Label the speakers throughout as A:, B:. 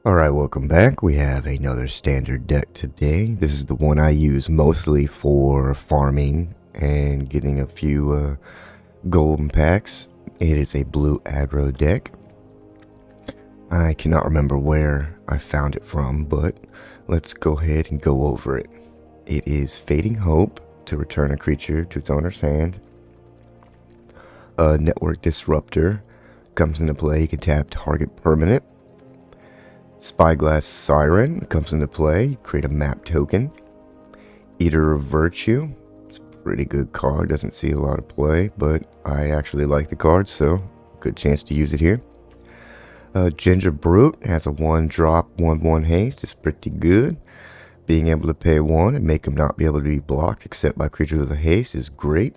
A: Alright, welcome back. We have another standard deck today. This is the one I use mostly for farming and getting a few golden packs. It is a blue aggro deck. I cannot remember where I found it from, but let's go ahead and go over it. It is Fading Hope to return a creature to its owner's hand. A Network Disruptor comes into play. You can tap target permanent. Spyglass Siren comes into play. Create a map token. Eater of Virtue. It's a pretty good card. Doesn't see a lot of play, but I actually like the card, so good chance to use it here. Ginger Brute has a 1-drop, 1/1 haste. It's pretty good. Being able to pay 1 and make him not be able to be blocked except by creatures with a haste is great.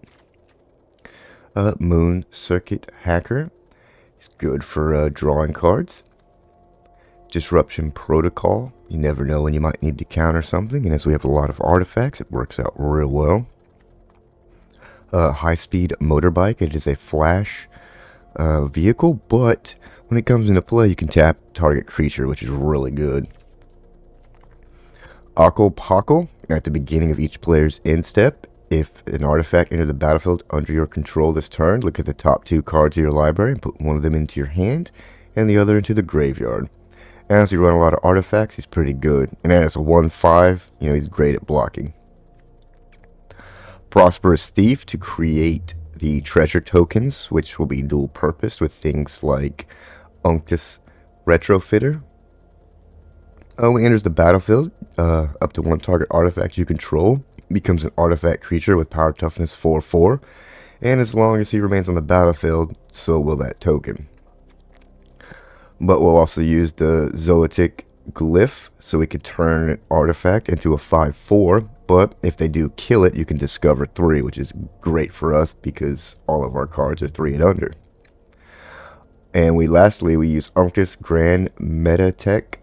A: Moon Circuit Hacker. It's good for drawing cards. Disruption Protocol. You never know when you might need to counter something, and as we have a lot of artifacts, it works out real well. High Speed Motorbike. It is a flash vehicle, but when it comes into play, you can tap target creature, which is really good. Pockle. At the beginning of each player's end step, if an artifact enters the battlefield under your control this turn, look at the top 2 cards of your library and put one of them into your hand and the other into the graveyard. As you run a lot of artifacts, he's pretty good. And as a 1/5, he's great at blocking. Prosperous Thief to create the treasure tokens, which will be dual purpose with things like Unctus Retrofitter. When it enters the battlefield, up to 1 target artifact you control becomes an artifact creature with power toughness 4/4. And as long as he remains on the battlefield, so will that token. But we'll also use the Zoetic Glyph, so we could turn an artifact into a 5/4. But if they do kill it, you can discover 3, which is great for us because all of our cards are 3 and under. And lastly, we use Unctus Grand Metatech.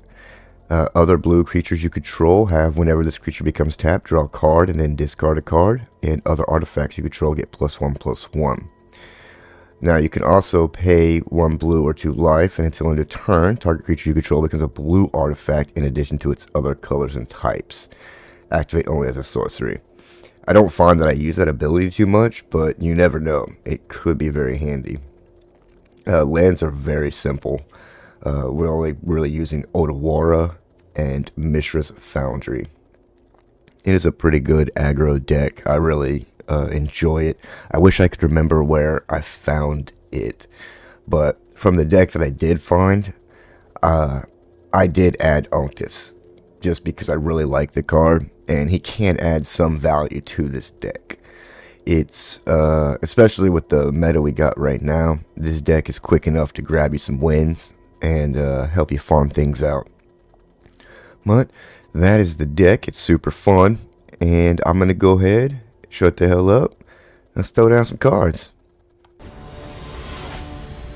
A: Other blue creatures you control have, whenever this creature becomes tapped, draw a card and then discard a card. And other artifacts you control get +1/+1. Now you can also pay 1 blue or 2 life, and until end of turn, target creature you control becomes a blue artifact in addition to its other colors and types. Activate only as a sorcery. I don't find that I use that ability too much, but you never know. It could be very handy. Lands are very simple. We're only really using Otawara and Mishra's Foundry. It is a pretty good aggro deck. I really enjoy it. I wish I could remember where I found it, but from the deck that I did find, I did add Unctus just because I really like the card, and he can add some value to this deck. It's especially with the meta we got right now, this deck is quick enough to grab you some wins and help you farm things out. But that is the deck. It's super fun, and I'm gonna go ahead, shut the hell up. Let's throw down some cards.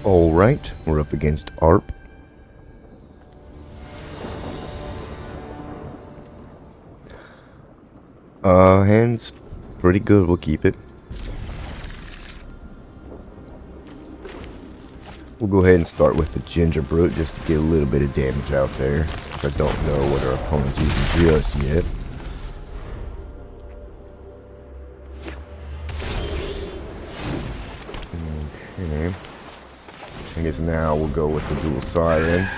A: Alright, we're up against ARP. Hand's pretty good, we'll keep it. We'll go ahead and start with the Ginger Brute just to get a little bit of damage out there, because I don't know what our opponent's using just yet. Okay. I guess now we'll go with the dual sirens.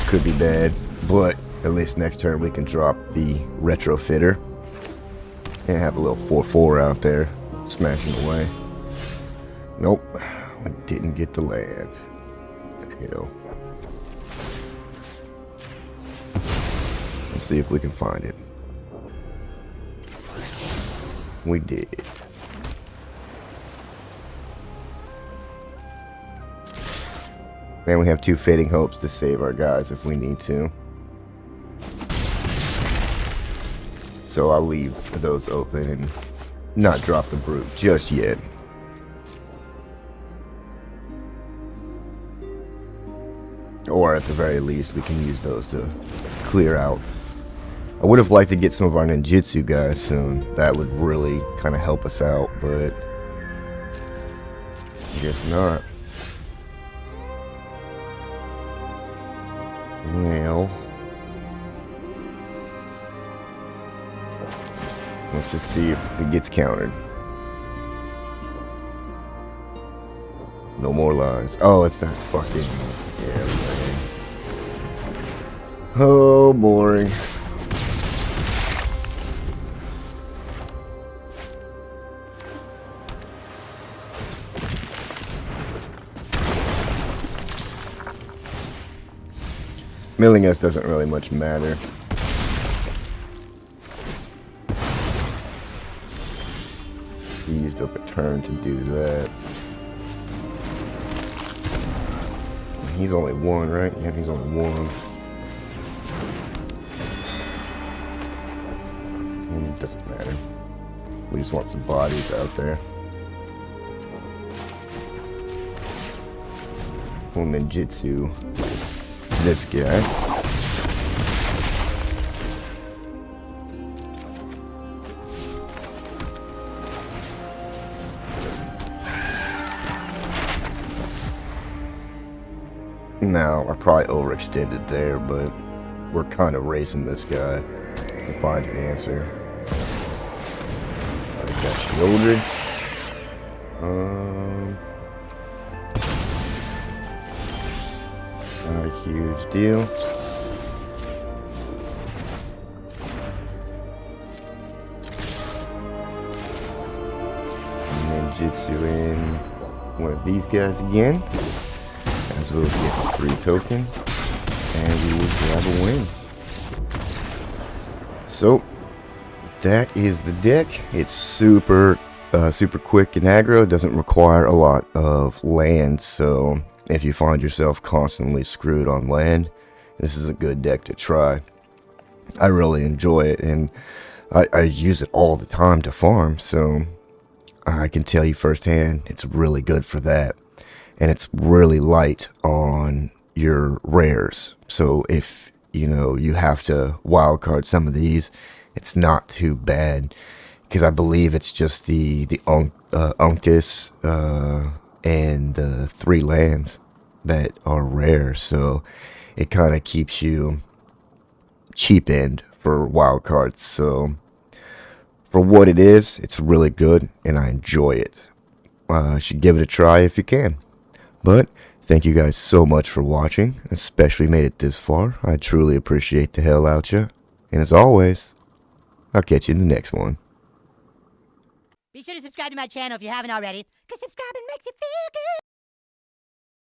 A: Could be bad, but at least next turn we can drop the Retrofitter and have a little 4/4 out there smashing away. Nope, I didn't get the land. What the hell? Let's see if we can find it. We did. And we have 2 Fading Hopes to save our guys if we need to. So I'll leave those open and not drop the Brute just yet. Or at the very least, we can use those to clear out. I would have liked to get some of our ninjutsu guys soon. That would really kind of help us out, but I guess not. Well, let's just see if it gets countered. No more lies. Oh, it's that fucking... Yeah, man. Oh, boring. Milling us doesn't really much matter. He used up a turn to do that. He's only one, right? Yeah, he's only one. It doesn't matter. We just want some bodies out there. We'll ninjutsu this guy. Now, I probably overextended there, but we're kind of racing this guy to find an answer. I got Shieldred. Not a huge deal. Ninjutsu in one of these guys again. As well as get a free token, and we will grab a win. So that is the deck. It's super quick and aggro. It doesn't require a lot of land, so if you find yourself constantly screwed on land, this is a good deck to try. I really enjoy it, and I use it all the time to farm, so I can tell you firsthand it's really good for that. And it's really light on your rares. So if, you have to wildcard some of these, it's not too bad. Because I believe it's just the Unctus and the 3 lands that are rare. So it kind of keeps you cheap end for wildcards. So for what it is, it's really good and I enjoy it. You should give it a try if you can. But thank you guys so much for watching, especially made it this far. I truly appreciate the hell out ya. And as always, I'll catch you in the next one.
B: Be sure to subscribe to my channel if you haven't already, because subscribing makes you feel good.